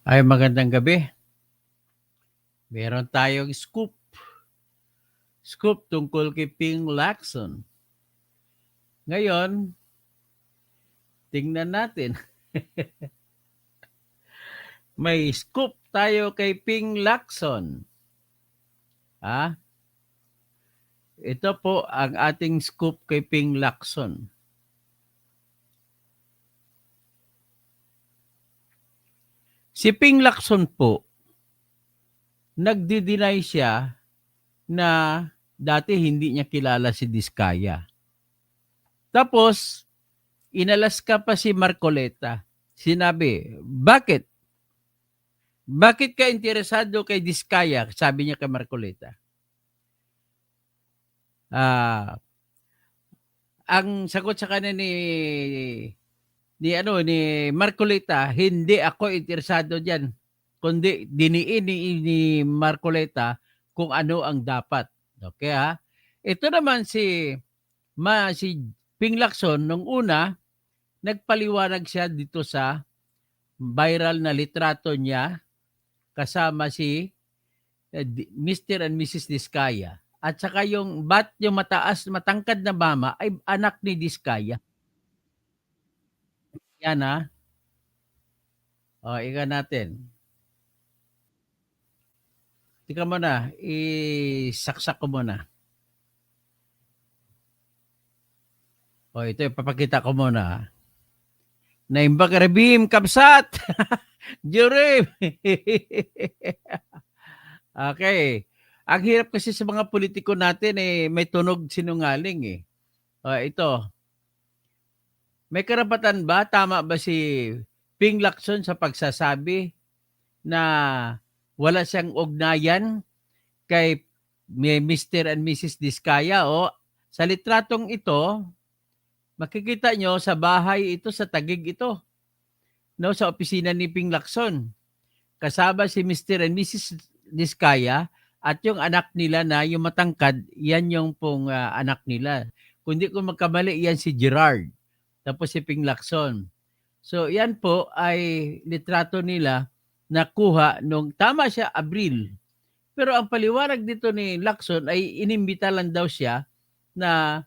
Ay, magandang gabi. Meron tayong scoop. Scoop tungkol kay Ping Lacson. Ngayon, tingnan natin. May scoop tayo kay Ping Lacson. Ito po ang ating scoop kay Ping Lacson. Si Ping Lacson po, nagdi-deny siya na dati hindi niya kilala si Diskaya. Tapos, inalaska pa si Marcoleta. Sinabi, bakit? Bakit ka interesado kay Diskaya? Sabi niya kay Marcoleta. Ang sagot sa kanya ni Marcoleta, hindi ako interesado diyan, kundi diniin ni Marcoleta kung ano ang dapat. Okay ha? Ito naman si Ping Lacson nung una nagpaliwanag siya dito sa viral na litrato niya kasama si Mr. and Mrs. Diskaya. At saka yung mataas, matangkad na mama ay anak ni Diskaya. Yan ha. O, ika natin. Tika mo na, isaksak ko muna. O, ito, ipapakita ko muna. Naimbag Rabim Kapsat! Jurim! Okay. Ang hirap kasi sa mga politiko natin may tunog sinungaling eh. Ito. May karapatan ba? Tama ba si Ping Lacson sa pagsasabi na wala siyang ugnayan kay Mr. and Mrs. Diskaya? O sa litratong ito, makikita nyo sa bahay ito, sa Taguig ito. No, sa opisina ni Ping Lacson. Kasama si Mr. and Mrs. Diskaya at yung anak nila na yung matangkad, yan yung pong anak nila. Kung di ko magkamali, yan si Gerard. Tapos si Ping Lacson. So yan po ay litrato nila nakuha nung tama siya Abril. Pero ang paliwanag dito ni Lacson ay inimbita lang daw siya na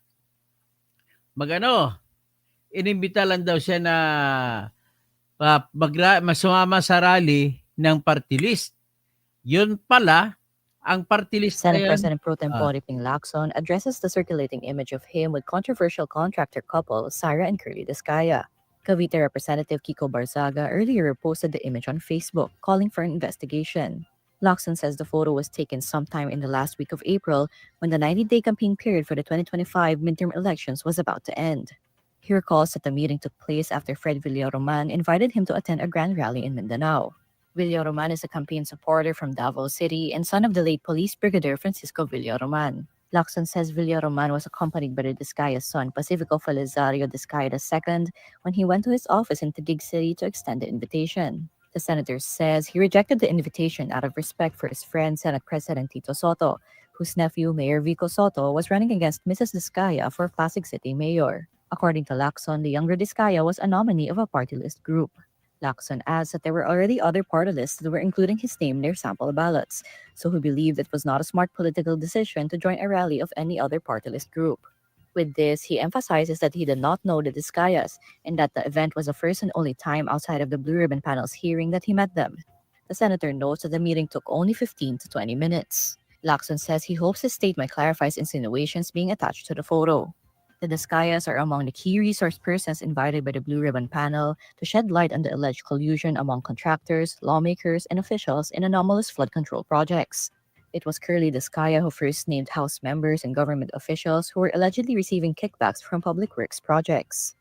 inimbita lang daw siya na sumama sa rally ng party list. Yun pala, ang party list Senate President Pro Tempore Ping Lacson addresses the circulating image of him with controversial contractor couple Sara and Curly Diskaya. Cavite Representative Kiko Barzaga earlier posted the image on Facebook, calling for an investigation. Lacson says the photo was taken sometime in the last week of April when the 90-day campaign period for the 2025 midterm elections was about to end. He recalls that the meeting took place after Fred Villaroman invited him to attend a grand rally in Mindanao. Villaroman is a campaign supporter from Davao City and son of the late Police Brigadier Francisco Villaroman. Lacson says Villaroman was accompanied by the Diskaya's son, Pacifico Felizario Diskaya II, when he went to his office in Taguig City to extend the invitation. The senator says he rejected the invitation out of respect for his friend, Senate President Tito Soto, whose nephew, Mayor Vico Soto, was running against Mrs. Diskaya for Pasig City Mayor. According to Lacson, the younger Diskaya was a nominee of a party list group. Lacson adds that there were already other party lists that were including his name in their sample ballots, so he believed it was not a smart political decision to join a rally of any other party list group. With this, he emphasizes that he did not know the Diskayas and that the event was the first and only time outside of the Blue Ribbon panel's hearing that he met them. The senator notes that the meeting took only 15 to 20 minutes. Lacson says he hopes his statement clarifies insinuations being attached to the photo. The Diskayas are among the key resource persons invited by the Blue Ribbon panel to shed light on the alleged collusion among contractors, lawmakers, and officials in anomalous flood control projects. It was Curly Diskaya who first named House members and government officials who were allegedly receiving kickbacks from public works projects.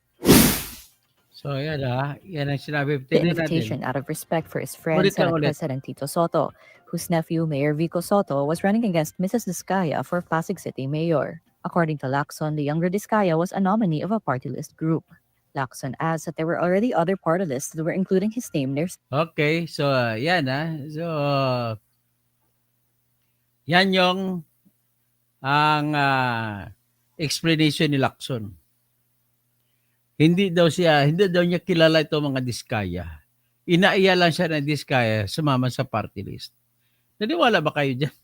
So yan yan ang sinabi. The invitation out of respect for his friend, Senate President Tito Soto, whose nephew, Mayor Vico Soto, was running against Mrs. Diskaya for Pasig City Mayor. According to Lacson, the younger Diskaya was a nominee of a party list group. Lacson adds that there were already other party lists that were including his name there. Okay, so yan So yan yung ang explanation ni Lacson. Hindi daw niya kilala ito mga Diskaya. Inaiya lang siya ng Diskaya, sumama sa party list. Naniwala ba kayo dyan?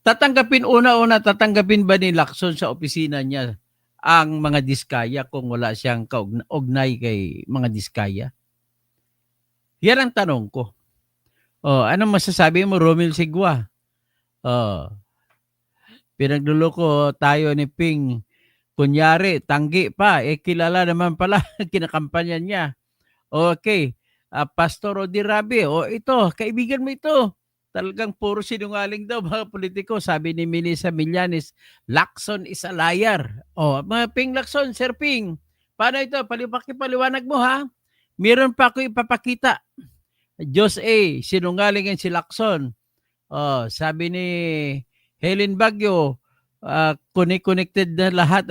Tatanggapin ba ni Lacson sa opisina niya ang mga Diskaya kung wala siyang kaugnay kay mga Diskaya? Yan ang tanong ko. Anong masasabi mo, Romel Sigua? Pinagluloko tayo ni Ping. Kunyari, tanggi pa. Kilala naman pala kinakampanya niya. Okay. Pastor Odi Rabi. Ito, kaibigan mo ito. Talagang puro sinungaling daw mga politiko. Sabi ni Melissa Millanes, Lacson is a liar. Mga Ping Lacson, Sir Ping. Paano ito? Pakipaliwanag mo ha. Meron pa ako ipapakita. Diyos A, sinungaling yan si Lacson. Sabi ni Helen Baguio, connected na lahat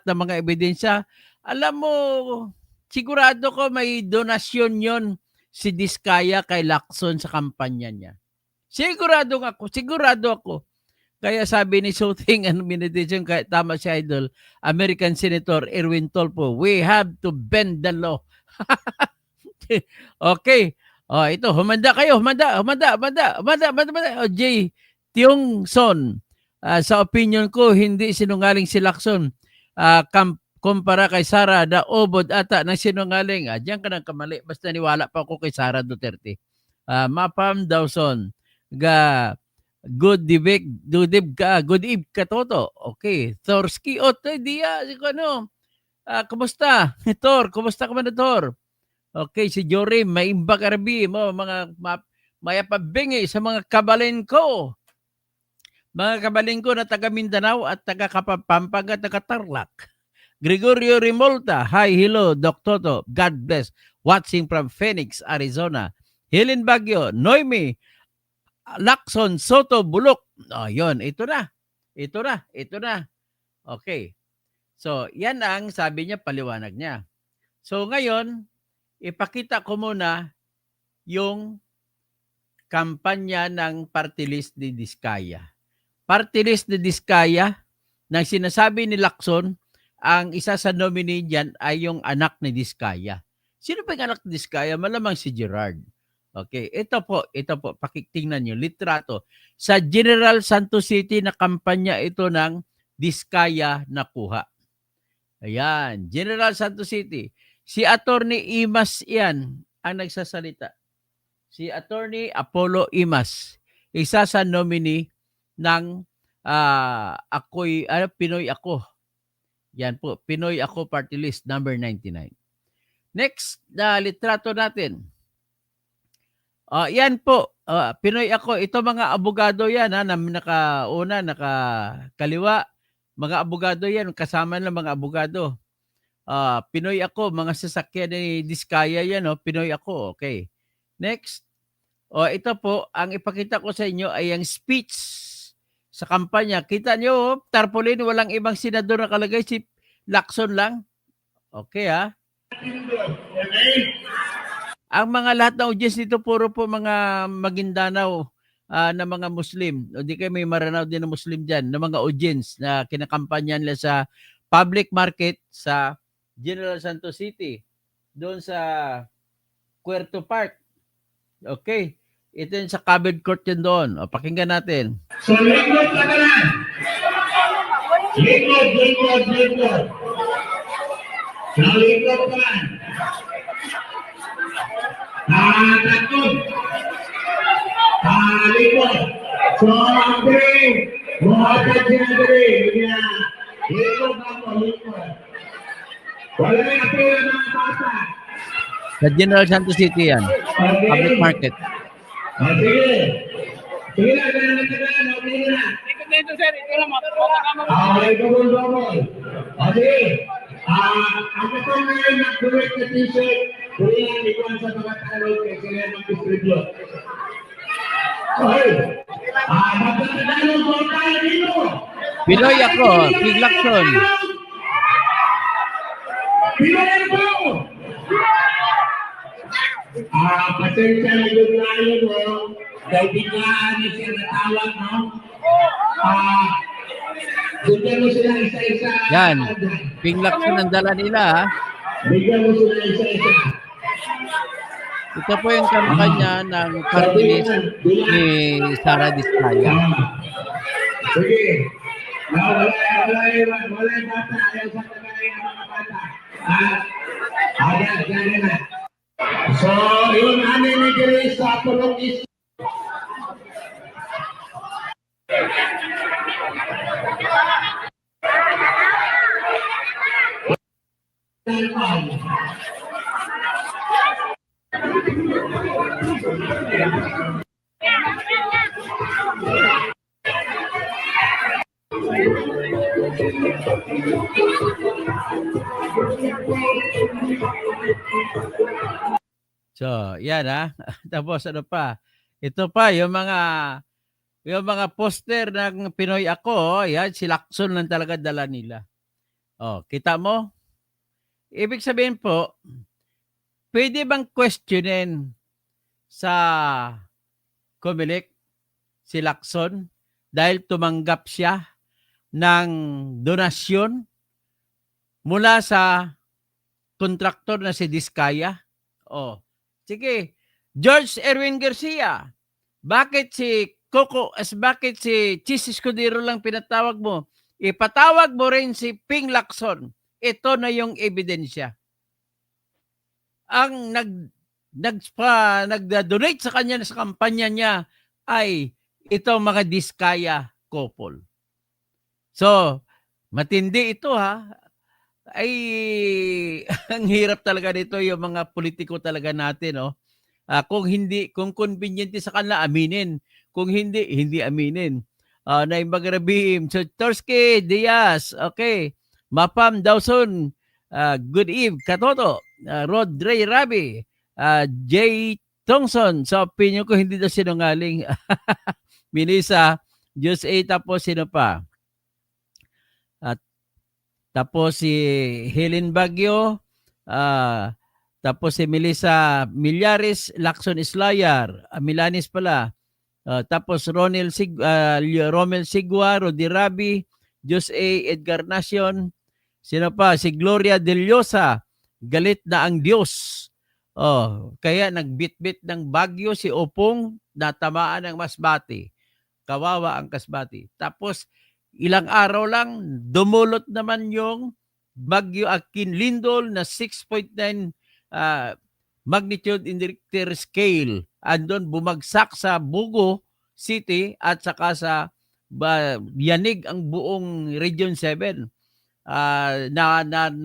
ng mga ebidensya. Alam mo, sigurado ko may donasyon yon si Diskaya kay Lacson sa kampanya niya. Sigurado ako. Kaya sabi ni Suting meditation, kaya tama si Idol, American Senator Erwin Tolpo, we have to bend the law. Okay. Ito, humanda kayo. Humanda. Jay Tiong Son. Sa opinion ko, hindi sinungaling si Lacson. Kumpara kay Sara, daobod ata ng sinungaling. Diyan ka nang kamali. Basta niwala pa ako kay Sara Duterte. Mapam Dawson. Good eve ka toto. Okay. Thorski dia. Kumusta? Thor, kumusta ka man Thor? Okay, si Jory, maimbag arabi mo, mga mayapabingi sa mga kabalengko. Mga kabalengko na taga Mindanao at taga Pampanga, taga Tarlac. Gregorio Rimolta, hi, hello, Doc Toto, God bless. Watching from Phoenix, Arizona. Helen Baguio, Noemi, Lacson, Soto, Bulok. Yun, ito na. Okay. So, yan ang sabi niya, paliwanag niya. So, ngayon, ipakita ko muna yung kampanya ng party list ni Diskaya. Party list ni Diskaya, nang sinasabi ni Lacson, ang isa sa nominee dyan ay yung anak ni Diskaya. Sino pa yung anak ni Diskaya? Malamang si Gerard. Okay, ito po, pakitingnan nyo, litrato. Sa General Santos City na kampanya ito ng Diskaya nakuha. Ayan, General Santos City. Si Attorney Imas yan ang nagsasalita. Si Attorney Apollo Imas, isa sa nominee ng Pinoy Ako. Yan po, Pinoy Ako Party List number 99. Next na litrato natin. Yan po, Pinoy Ako. Ito mga abogado yan na nakakaliwa. Mga abogado yan, kasama ng mga abogado. Pinoy Ako, mga sasakyan ni Diskaya yan, Pinoy Ako, okay. Next. Ito po, ang ipakita ko sa inyo ay ang speech sa kampanya. Kita nyo, tarpaulin, walang ibang senador na kalagay, si Lacson lang. Okay, ha? Ang mga lahat na audience dito, puro po mga Maguindanao na mga Muslim. O di kayo may Maranao din na Muslim dyan, na mga audience na kinakampanya nila sa public market sa General Santos City, doon sa Puerto Park. Okay. Ito yung sa covered court yun doon. Pakinggan natin. So, lingkod ka na. Lingkod. Lingkod ka na. Takot. Lingkod. So, agree. Mga agree. Lingkod ako. Wala na apela ng bata. Sa General Santos City yan. Public market. Sige na, ganun na. Ito, sir. Ito lang, ito mo. Sige. Ang ito ngayon nag-direct na t-shirt, kunin ang ikuan sa mga tanong kay sila mag-distribute. Okay. Magkakadalong po tayo dito. Pinoy Ako, Pig Lacson. Pinoy Ako! Pasensya na yung layo mo, dahil biglaan na siya natawag, no? Bigyan mo sila isa-isa. Yan, Pig Lacson ang dala nila, ha? Bigyan mo sila isa-isa. Ito po yung kampanya ng party list ni Sara Diskaya. Sige. Wala yung bata. Ayaw sa tagay ang mga bata. Ayan na. So, yun namin ni Grace sa tulong is So, yan Tapos ano pa? Ito pa yung mga poster ng Pinoy Ako, yan si Lacson lang talaga dala nila. Oh, kita mo? Ibig sabihin po, pwede bang questionin sa Comelec si Lacson dahil tumanggap siya ng donasyon mula sa kontraktor na si Diskaya? Oh, sige. George Erwin Garcia, bakit si Chis Escudero lang pinatawag mo? Ipatawag mo rin si Ping Lacson. Ito na yung ebidensya. Ang nagda-donate sa kanya sa kampanya niya ay ito mga Diskaya couple. So, matindi ito ay ang hirap talaga nito yung mga politiko talaga natin kung convenient sa kanila aminin, kung hindi aminin. Na Magrabim, so Torsky Diaz, okay. Mapam Dawson, good eve, Katoto, Rod Ray Rabi, Jay Thompson, sa opinion ko hindi daw sinungaling. Minisa, Diyos tapos sino pa? Tapos si Helen Baguio, tapos si Melissa Millares, Lacson Islayar, Milanes pala. Tapos Romel Sigua, Rodi Rabi, Jose Edgar Nacion, sino pa? Si Gloria Del Llosa, galit na ang Diyos. Kaya nagbitbit ng bagyo si Opong, natamaan ng Masbate. Kawawa ang Kasbati. Tapos ilang araw lang, dumulot naman yung Bagyo Akin Lindol na 6.9 magnitude in the Richter scale. Andon bumagsak sa Bugo City at saka sa yanig ang buong Region 7.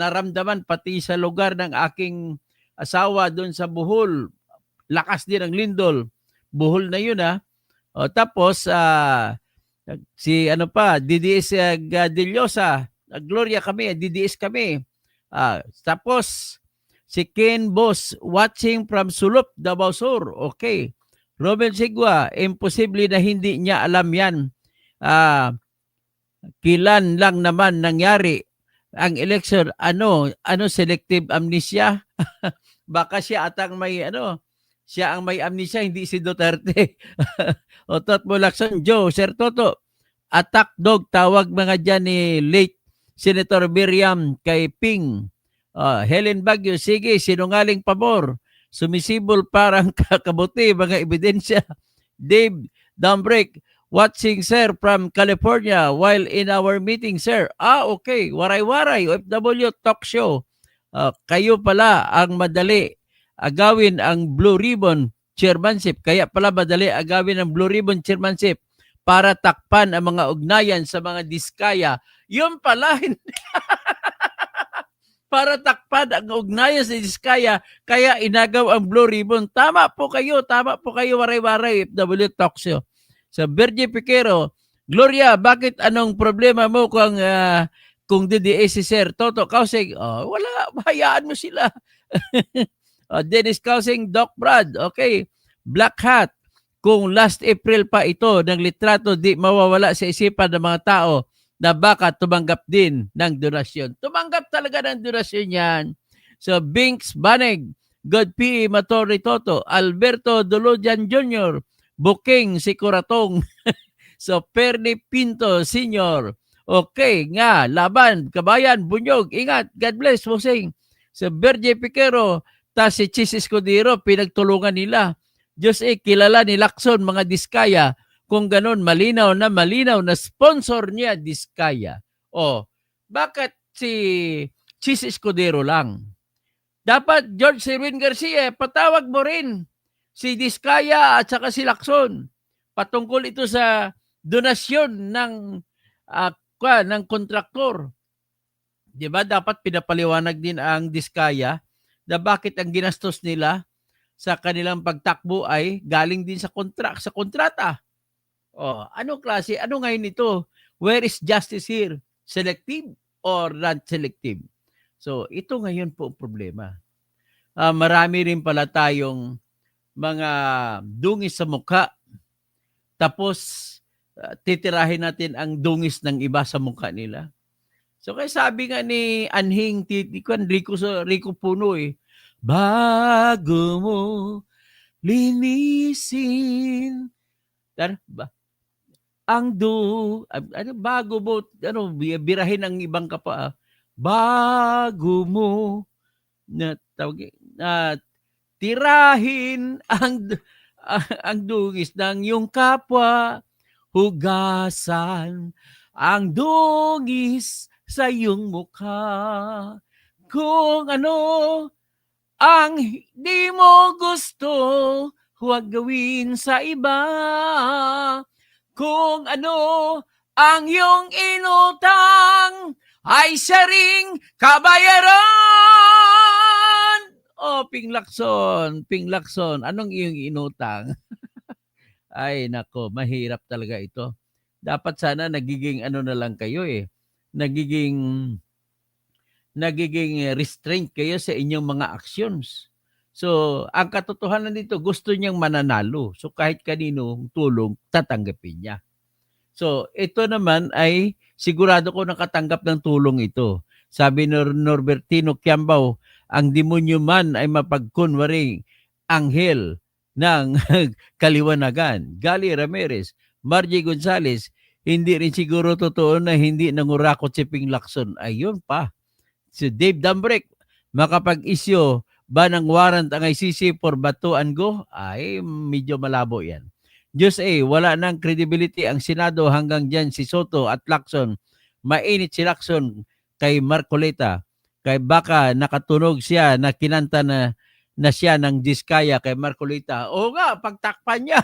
Naramdaman pati sa lugar ng aking asawa doon sa Bohol. Lakas din ang Lindol. Bohol na yun tapos si DDS Gadillosa, Gloria kami, DDS kami. Tapos si Ken Boss watching from Sulup, Davao Sur. Okay. Romel Sigua, imposible na hindi niya alam yan. Kilan lang naman nangyari ang election. Ano selective amnesia? Baka siya atang may siya ang may amnesia, hindi si Duterte. Otot mo Lacson, Joe, Sir Toto, attack dog, tawag mga dyan ni late Senator Miriam kay Ping. Helen Baguio, sige, sinungaling pabor. Sumisibol parang kakabuti, mga ebidensya. Dave Dumbrick, watching sir from California while in our meeting, sir. Okay, waray-waray, OFW talk show. Kayo pala ang madali agawin ang Blue Ribbon Chairmanship. Kaya pala madali agawin ang Blue Ribbon Chairmanship para takpan ang mga ugnayan sa mga Diskaya. Yun pala, para takpan ang ugnayan sa Diskaya, kaya inagaw ang Blue Ribbon. Tama po kayo, waray-waray, FW Talk Show. So, Bergie Piquero, Gloria, bakit anong problema mo kung DDS si Sir Toto Kausig? Wala, hayaan mo sila. Dennis Kausing, Doc Brad, okay. Black Hat, kung last April pa ito ng litrato, di mawawala sa isipan ng mga tao na baka tumanggap din ng donasyon. Tumanggap talaga ng donasyon yan. So, Binks Baneg, God P. Matori Toto, Alberto Dolojan Jr., Booking si Kuratong, so Perni Pinto Sr., okay nga, laban, kabayan, bunyog, ingat, God bless, Mosing. So, Bergie Piquero, Tas si Chis Escudero, pinagtulungan nila. Diyos kilala ni Lacson, mga Diskaya. Kung ganun, malinaw na sponsor niya Diskaya. O, bakit si Chis Escudero lang? Dapat George Sherwin Garcia, patawag mo rin si Diskaya at saka si Lacson. Patungkol ito sa donasyon ng kontraktor. Di ba? Dapat pinapaliwanag din ang Diskaya na bakit ang ginastos nila sa kanilang pagtakbo ay galing din sa kontrata. Oh, anong klase? Ano ngayon ito? Where is justice here? Selective or not selective? So, ito ngayon po ang problema. Marami rin pala tayong mga dungis sa mukha. Tapos, titirahin natin ang dungis ng iba sa mukha nila. So, kaya sabi nga ni Anhing Rico Puno bago mo linisin bago mo birahin ang ibang kapa, bago mo tirahin ang dungis ng iyong kapwa, hugasan ang dungis sa iyong mukha. Kung ano ang di mo gusto, huwag gawin sa iba. Kung ano ang iyong inutang, ay siya ring kabayaran. Ping Lacson, anong iyong inutang? Ay, nako, mahirap talaga ito. Dapat sana nagiging na lang kayo nagiging restraint kayo sa inyong mga actions. So, ang katotohanan dito, gusto niyang mananalo. So, kahit kaninong tulong, tatanggapin niya. So, ito naman ay sigurado ko nakatanggap ng tulong ito. Sabi ni Norbertino Quiambao, ang demonyo man ay mapagkunwaring anghel ng kaliwanagan. Gali Ramirez, Margie Gonzales, hindi rin siguro totoo na hindi nangurakot si Ping Lacson. Ayun pa. Si Dave Dambrek, makapag-isyo ba ng warrant ang ICC for Bato and Go? Ay, medyo malabo yan. Diyos wala nang credibility ang Senado hanggang dyan si Soto at Lacson. Mainit si Lacson kay Marcoleta. Kay baka nakatunog siya na kinanta na siya ng Diskaya kay Marcoleta. Oo nga, pagtakpan niya.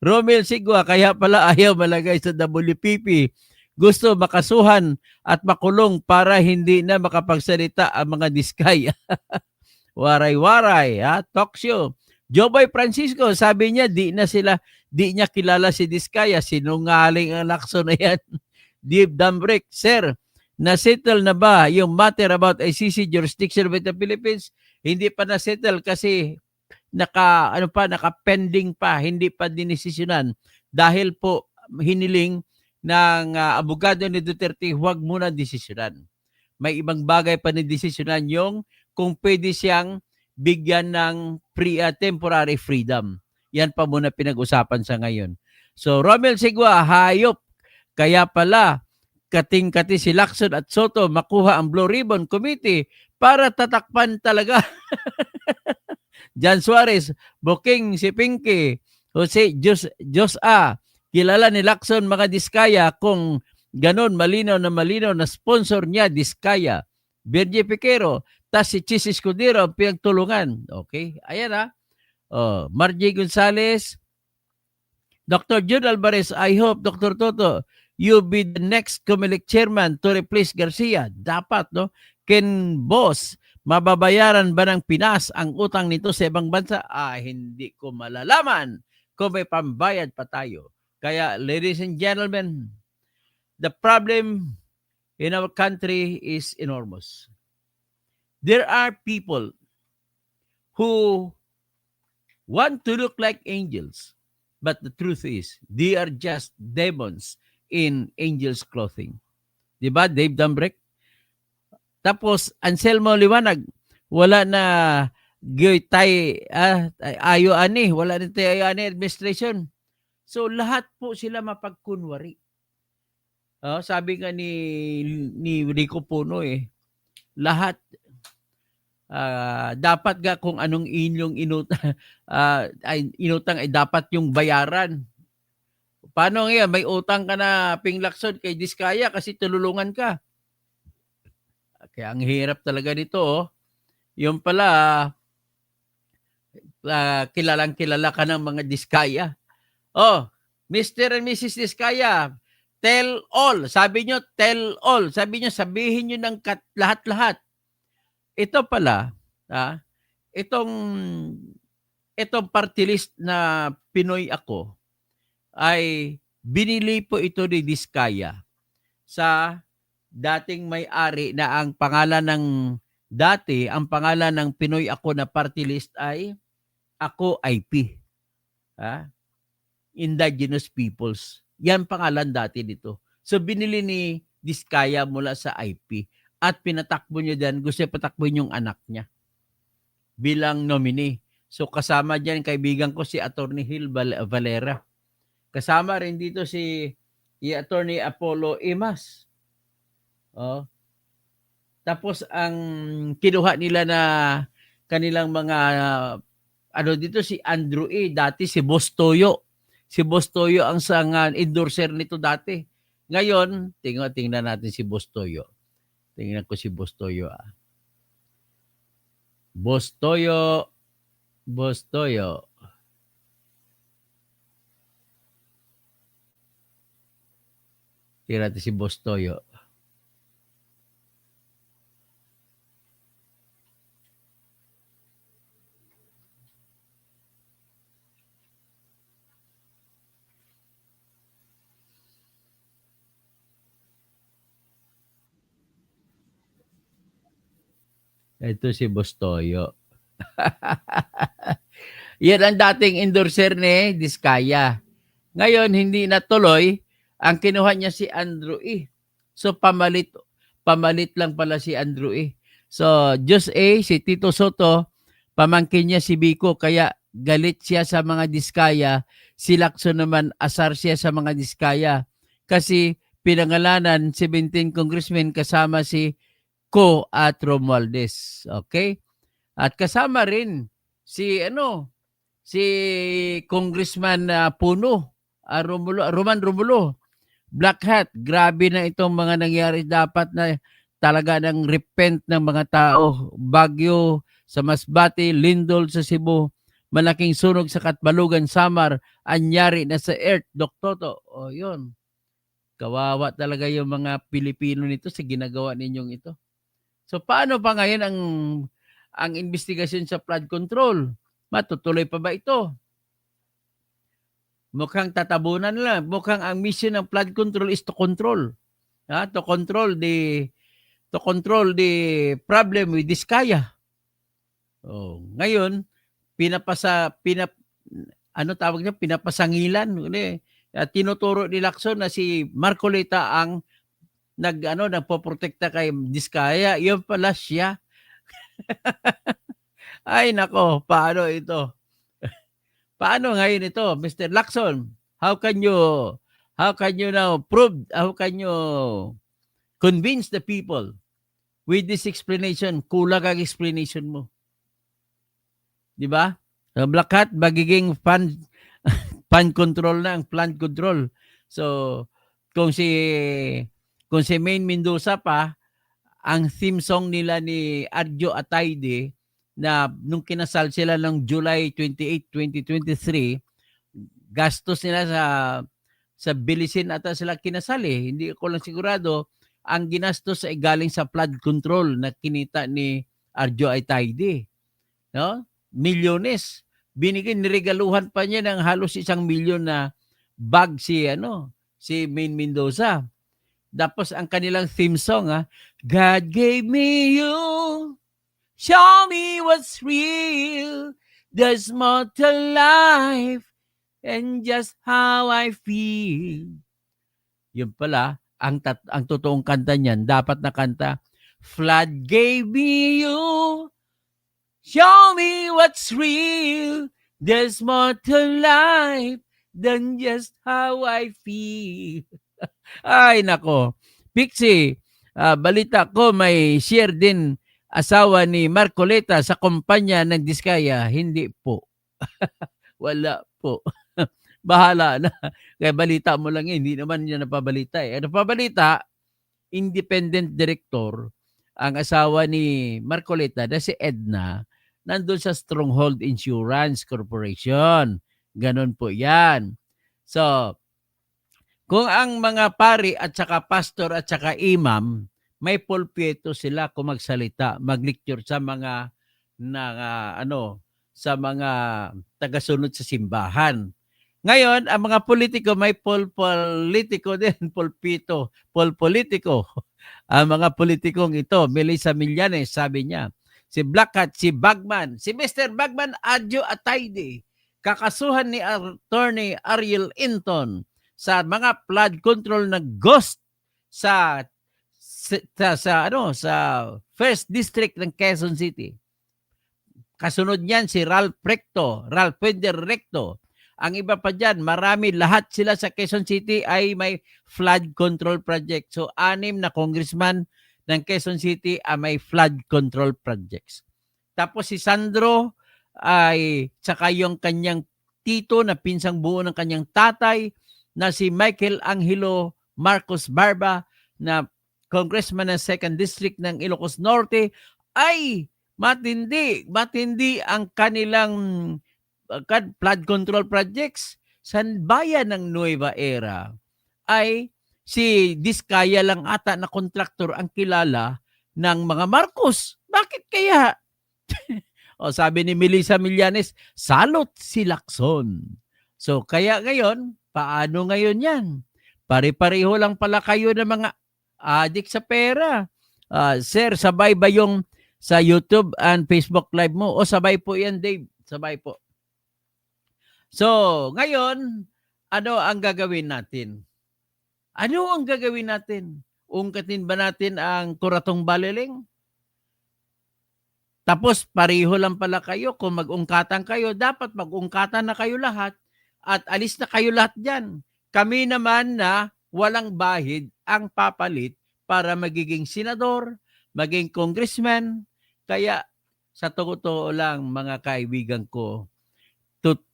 Romel Sigua, kaya pala ayaw malagay sa WPP. Gusto makasuhan at makulong para hindi na makapagsalita ang mga Diskaya. Waray-waray, talk show. Joboy Francisco, sabi niya, di niya kilala si Diskaya. Sinungaling ang Lacson na yan. Dave Dambrek, sir, na-settle na ba yung matter about ICC jurisdiction with the Philippines? Hindi pa na-settle kasi naka-pending pa, hindi pa dinesisyonan. Dahil po hiniling ng abogado ni Duterte, huwag muna desisyonan. May ibang bagay pa ni desisyonan yung kung pwede siyang bigyan ng temporary freedom. Yan pa muna pinag-usapan sa ngayon. So, Romel Sigua, hayop. Kaya pala, kating-kati si Lacson at Soto makuha ang Blue Ribbon Committee para tatakpan talaga. Jan Suarez, booking si Pinky, Jose Jos kilala ni Lacson mga Diskaya, kung ganon malinaw na sponsor niya Diskaya. Virgie Piquero, tas si Chis Escudero ang pinagtulungan. Okay, ayan Margie Gonzales, Dr. Jun Alvarez, I hope, Dr. Toto, you be the next COMELEC chairman to replace Garcia. Dapat, no? Ken Boss, mababayaran ba ng Pinas ang utang nito sa ibang bansa? Hindi ko malalaman kung may pambayad pa tayo. Kaya, ladies and gentlemen, the problem in our country is enormous. There are people who want to look like angels, but the truth is, they are just demons in angels' clothing. Diba, Dave Dambrek? Tapos, Anselmo Liwanag, wala na wala na tayo administration. So, lahat po sila mapagkunwari. Sabi nga ni Rico Puno lahat dapat ga kung anong inyong inutang ay dapat yung bayaran. Paano ngayon? May utang ka na, Ping Lacson, kay Diskaya kasi tululungan ka. Kaya ang hirap talaga nito. Oh. Yung pala, kilalang kilala ka ng mga Diskaya. Oh, Mr. and Mrs. Diskaya, tell all. Sabi nyo, tell all. Sabi nyo, sabihin nyo ng lahat-lahat. Ito pala, itong party list na Pinoy Ako, ay binili po ito ni Diskaya sa dating may-ari na ang pangalan ang pangalan ng Pinoy Ako na party list ay Ako IP. Indigenous Peoples. Yan pangalan dati dito. So binili ni Diskaya mula sa IP at pinatakbo niya dyan, gusto niya patakboin yung anak niya bilang nominee. So kasama dyan kaibigan ko si Attorney Hill Valera. Kasama rin dito si Attorney Apollo Imas. Oh. Tapos ang kinuha nila na kanilang mga dito si Andrew E. Dati si Boss Toyo. Si Boss Toyo ang endorser nito dati. Ngayon, tingnan natin si Boss Toyo. Tingnan ko si Boss Toyo. Boss Toyo. Tingnan natin si Boss Toyo. Ito si Boss Toyo. Yan ang dating endorser ni Diskaya. Ngayon, hindi natuloy. Ang kinuha niya si Andrew E. So, pamalit lang pala si Andrew E. So, Diyos A, si Tito Soto, pamangkin niya si Biko, kaya galit siya sa mga Diskaya. Si Lacson naman, asar siya sa mga Diskaya. Kasi pinangalanan 17 congressmen kasama si Ko at Romualdez. Okay? At kasama rin si Congressman Puno, Roman Romulo. Black Hat, grabe na itong mga nangyari, dapat na talaga ng repent ng mga tao. Baguio sa Masbate, Lindol sa Cebu, malaking sunog sa Katbalugan, Samar, anyari na sa Earth, Doktoto. O yun. Kawawa talaga yung mga Pilipino nito sa ginagawa ninyong ito. So paano pa ngayon ang investigasyon sa flood control? Matutuloy pa ba ito? Mukhang tatabunan lang. Mukhang ang mission ng flood control is to control. To control the problem with Diskaya. Oh, ngayon pinapasangilan. Tinuturo ni Lacson na si Marcolita ang nagpoprotekta kay Diskaya. Yun pala siya. Ay nako, paano ito? Paano ngayon ito, Mr. Lacson? How can you now prove, how can you convince the people with this explanation? Kulang ang explanation mo. Di ba? Black Hat, magiging fan control na ang plant control. So, kung si Maine Mendoza pa, ang theme song nila ni Arjo Atayde na nung kinasal sila ng July 28, 2023, gastos nila sa bilisin ata sila kinasal eh. Hindi ko lang sigurado. Ang ginastos ay galing sa flood control na kinita ni Arjo Atayde. No? Milyones. Niregaluhan pa niya ng halos 1 milyon na bag si Maine Mendoza. Tapos ang kanilang theme song, God gave me you, show me what's real, there's more to life, and just how I feel. Yun pala, ang totoong kanta niyan, dapat na kanta, flood gave me you, show me what's real, there's more to life than just how I feel. Ay, nako. Pixie, balita ko may share din asawa ni Marcoleta sa kumpanya ng Diskaya? Hindi po. Wala po. Bahala na. Kaya balita mo lang hindi naman niya napabalita eh. Ang napabalita, independent director, ang asawa ni Marcoleta na si Edna, nandun sa Stronghold Insurance Corporation. Ganon po yan. So, kung ang mga pari at saka pastor at saka imam, may pulpito sila kung magsalita, mag-lecture sa mga sa mga tagasunod sa simbahan. Ngayon, ang mga politiko may politiko din, pulpito, politiko. Ang mga politikong ito, Melissa Millanes, sabi niya, si Black Hat, si Bagman, si Mr. Bagman Adjo Atayde, kakasuhan ni Attorney Ariel Inton sa mga flood control na ghost sa First District ng Quezon City. Kasunod niyan si Ralph Pender Recto. Ang iba pa dyan, marami, lahat sila sa Quezon City ay may flood control project. So, 6 na congressman ng Quezon City ay may flood control projects. Tapos si Sandro ay saka yung kanyang tito na pinsang buo ng kanyang tatay na si Michael Angelo Marcos Barba na congressman ng 2nd District ng Ilocos Norte ay matindi ang kanilang flood control projects sa bayan ng Nueva Era. Ay si Diskaya lang ata na kontraktor ang kilala ng mga Marcos. Bakit kaya? O sabi ni Melissa Millanes, salot si Lacson. So kaya ngayon, paano ngayon yan? Pare-pareho lang pala kayo ng mga adik sa pera. Sir, sabay ba yung sa YouTube and Facebook Live mo? O sabay po yan, Dave? Sabay po. So, ngayon, ano ang gagawin natin? Ano ang gagawin natin? Ungkatin ba natin ang Kuratong Baliling? Tapos, pareho lang pala kayo. Kung mag-ungkatan kayo, dapat mag-ungkatan na kayo lahat at alis na kayo lahat dyan. Kami naman na walang bahid ang papalit para magiging senador, maging congressman. Kaya, sa totoo lang, mga kaibigan ko,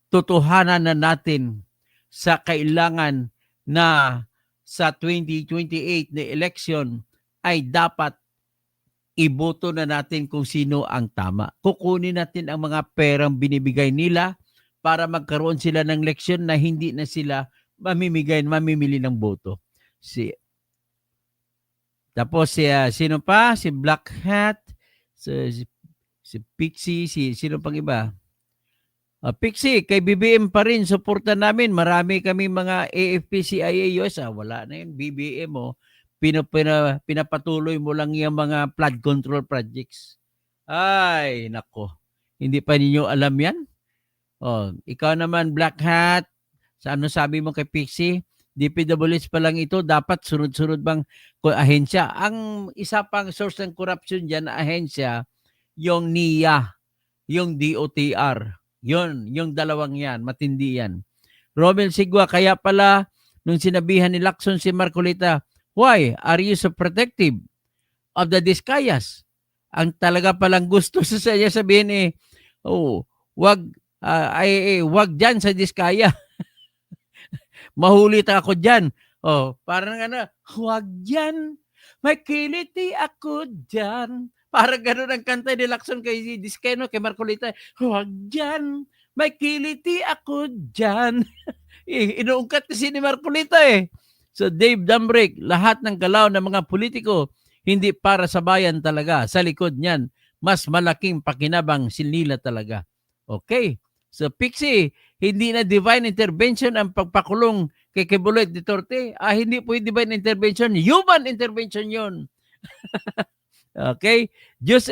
tutuhanan na natin sa kailangan na sa 2028 na election ay dapat iboto na natin kung sino ang tama. Kukunin natin ang mga perang binibigay nila para magkaroon sila ng eleksyon na hindi na sila mamimili ng boto. Tapos sino pa? Si Black Hat, si Pixie, sino pang iba? Pixie, kay BBM pa rin, suportan namin. Marami kami mga AFP-CIA US. Wala na yun, BBM mo. Pinapatuloy mo lang yung mga flood control projects. Ay, nako. Hindi pa ninyo alam yan? Ikaw naman, Black Hat. Ano sabi mo kay Pixie? DPWH pa lang ito. Dapat sunod-sunod bang ahensya? Ang isa pang source ng corruption dyan na ahensya, yung NIA, yung DOTR. Yung dalawang yan, matindi yan. Romel Sigua, kaya pala nung sinabihan ni Lacson si Marcoleta, why are you so protective of the Diskayas? Ang talaga palang gusto sa niya sabihin wag dyan sa Diskaya. Mahulit ako dyan. Parang wag dyan. May kiliti ako dyan. Parang gano'n ang kanta ni Lacson kay Diskeno, kay Marcoleta. Huwag dyan, may kiliti ako dyan. Inuungkat kasi ni Marcoleta eh. So Dave Dambrick, lahat ng galaw ng mga politiko, hindi para sa bayan talaga. Sa likod niyan, mas malaking pakinabang nila talaga. Okay. So Pixie, hindi na divine intervention ang pagpakulong kay Kibuloy Duterte. Hindi po yung divine intervention, human intervention yun. Okay? Diyos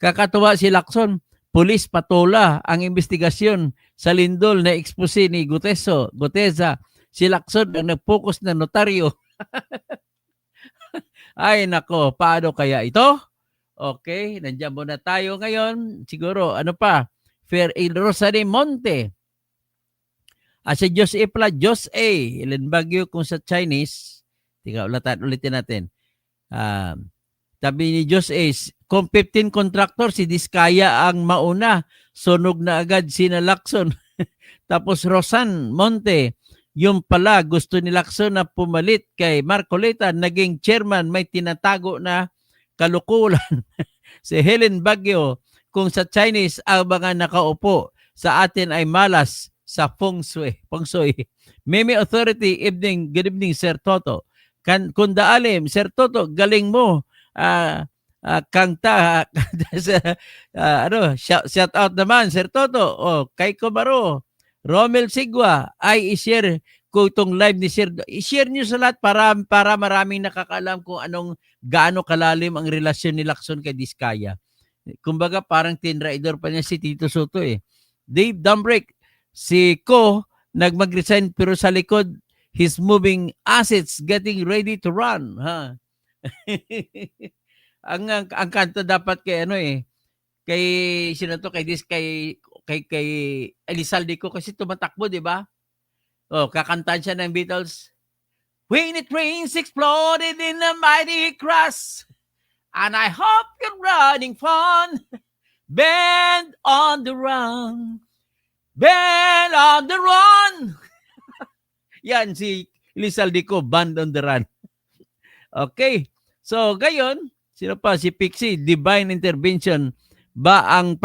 kakatuwa si Lacson. Pulis patola ang investigasyon sa lindol na expose ni Gutesa. Si Lacson ang nag-focus na notaryo. Ay nako, paano kaya ito? Okay, nandiyan muna tayo ngayon. Siguro, Rosary Monte. Si Diyos Ilan Bagyo kung sa Chinese. Ulitin natin. Sabi ni Diyos kung 15 contractor, si Diskaya ang mauna. Sunog na agad sina Lacson. Tapos Rosan Monte, yung pala gusto ni Lacson na pumalit kay Marcoleta, naging chairman, may tinatago na kalukulan. Si Helen Baguio, kung sa Chinese ang mga nakaupo, sa atin ay malas sa feng shui. Meme Authority, good evening Sir Toto. Kunda Alim, Sir Toto, galing mo. Kangta, shout out naman Sir Toto. Kay Komaro, Romel Sigwa, ay i-share ko itong live ni Sir. I-share nyo sa lahat para maraming nakakaalam kung gaano kalalim ang relasyon ni Lacson kay Diskaya. Kumbaga parang tinraidor pa niya si Tito Soto eh. Dave Dumbrick, si Ko mag-resign pero sa likod he's moving assets, getting ready to run. ang kanta dapat kay kay sino to, kay Elizalde ko kasi tumatakbo, di ba? Kakantahan siya ng Beatles. When it rains, exploded in a mighty crash. And I hope you're running fun. Band on the run. Band on the run. Yan si Elizalde ko, Band on the run. Okay. So, gayon, sino pa? Si Pixie, divine intervention ba ang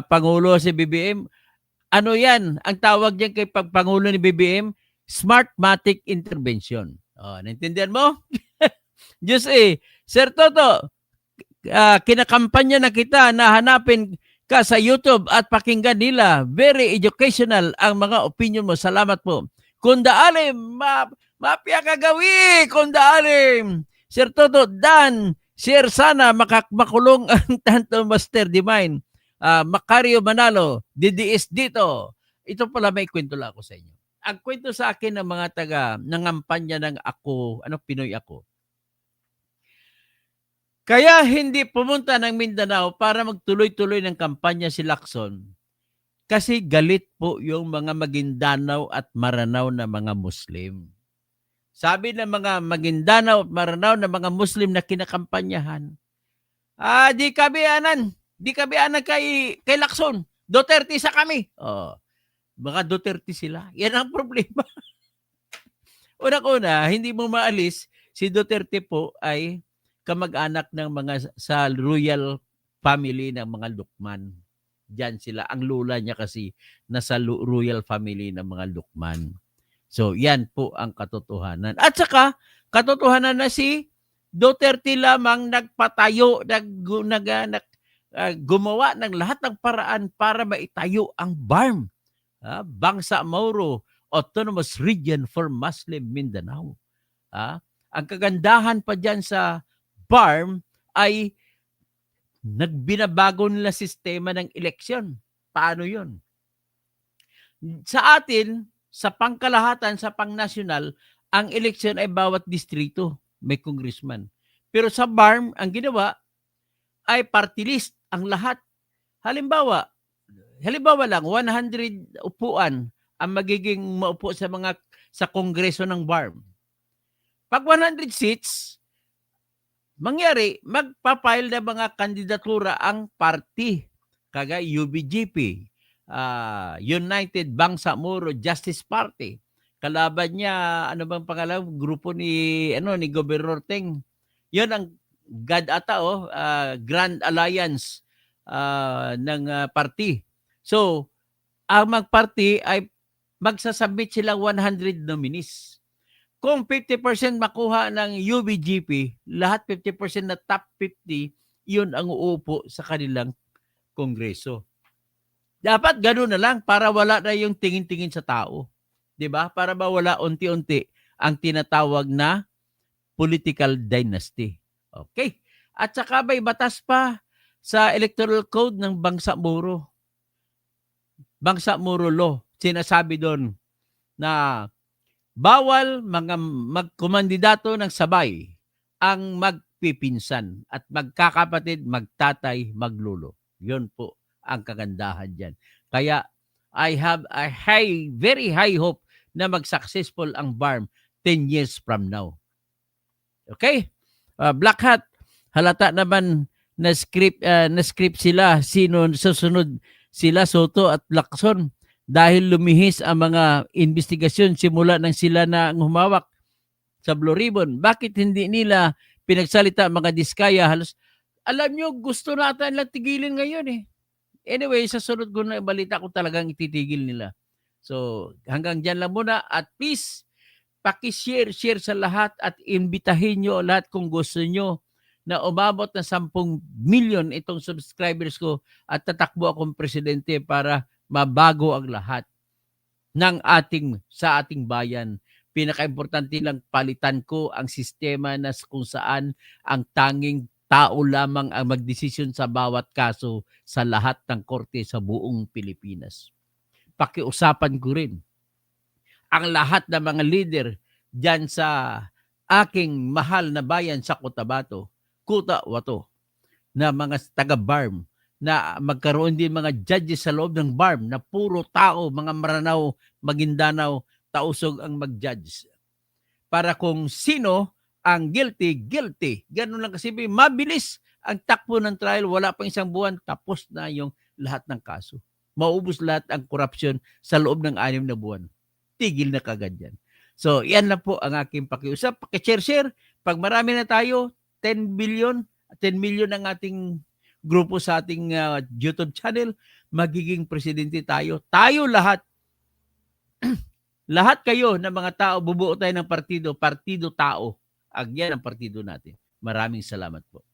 Pangulo si BBM? Ano yan? Ang tawag diyan kay Pangulo ni BBM, Smartmatic intervention. Naintindihan mo? Diyos Sir Toto, kinakampanya na kita na hanapin ka sa YouTube at pakinggan nila. Very educational ang mga opinion mo. Salamat po. Kunda Alim, mapya kagawi, Kunda Alim. Sir Toto, Dan, share sana makulong ang Tanto Master Divine. Macario Manalo, DDS dito. Ito pala may kwento lang ako sa inyo. Ang kwento sa akin ng mga nangampanya ng ako, Pinoy Ako. Kaya hindi pumunta ng Mindanao para magtuloy-tuloy ng kampanya si Lacson. Kasi galit po yung mga Maguindanao at Maranao na mga Muslim. Sabi ng mga Maguindanao at Maranao na mga Muslim na kinakampanyahan, di kami anan kay Lacson. Duterte sa kami. Baka Duterte sila. Yan ang problema. Una-una, hindi mo maalis, si Duterte po ay kamag-anak ng mga sa royal family ng mga Lukman. Diyan sila. Ang lula niya kasi nasa royal family ng mga Lukman. So, yan po ang katotohanan. At saka, katotohanan na si Duterte lamang nagpatayo, gumawa ng lahat ng paraan para maitayo ang BARM. Bangsa Moro, Autonomous Region for Muslim Mindanao. Ang kagandahan pa dyan sa BARM ay nagbinabago nila sistema ng eleksyon. Paano yun? Sa atin, sa pangkalahatan, sa pangnasyonal, ang eleksyon ay bawat distrito may congressman. Pero sa BARM, ang ginawa ay party list ang lahat. Halimbawa lang, 100 upuan ang magiging maupo sa kongreso ng BARM. Pag 100 seats, magpapile na mga kandidatura ang party. Kagaya UBGP, United Bangsa Moro Justice Party. Kalaban niya, bang pangalan? Grupo ni Gobernador Teng. Yun ang Grand Alliance ng party. So, ang magparty ay magsasubmit silang 100 nominees. Kung 50% makuha ng UBGP, lahat 50% na top 50, yun ang uupo sa kanilang kongreso. Dapat gano'n na lang para wala na yung tingin-tingin sa tao. 'Di ba? Para mawala unti-unti ang tinatawag na political dynasty. Okay. At saka may batas pa sa Electoral Code ng Bangsa Moro. Bangsa Moro Law. Sinasabi doon na bawal mga magkumandidato ng sabay ang magpipinsan at magkakapatid, magtatay, maglolo. Yun po ang kagandahan dyan. Kaya I have a very high hope na mag-successful ang BARM 10 years from now. Okay? Black Hat, halata naman na script sila sino susunod sila Soto at Lacson dahil lumihis ang mga investigasyon simula nang sila na ang humawak sa Blue Ribbon. Bakit hindi nila pinagsalita mga Diskaya? Halos alam nyo, gusto natin lang tigilin ngayon eh. Anyway, sa sunod ko na balita ko talagang ititigil nila. So, hanggang dyan lang muna at please, paki-share sa lahat at imbitahin nyo lahat kung gusto nyo na umabot na 10 million itong subscribers ko at tatakbo akong presidente para mabago ang lahat ng sa ating bayan. Pinaka-importante lang palitan ko ang sistema na kung saan ang tanging tao lamang ang magdesisyon sa bawat kaso sa lahat ng korte sa buong Pilipinas. Pakiusapan ko rin ang lahat ng mga leader dyan sa aking mahal na bayan sa Cotabato, Cotabato, na mga taga-BARM, na magkaroon din mga judges sa loob ng BARM na puro tao, mga Maranao, Maguindanao, tausog ang mag-judge. Para kung sino ang guilty, guilty. Ganun lang kasi mabilis ang takbo ng trial, wala pang isang buwan, tapos na yung lahat ng kaso. Maubos lahat ang corruption sa loob ng 6 na buwan. Tigil na kagad yan. So, yan na po ang aking pakiusap. Paki-share. Pag marami na tayo, 10 million ang ating grupo sa ating YouTube channel, magiging presidente tayo. Tayo lahat. Lahat kayo ng mga tao, bubuo tayo ng partido, partido tao. Yan ang partido natin. Maraming salamat po.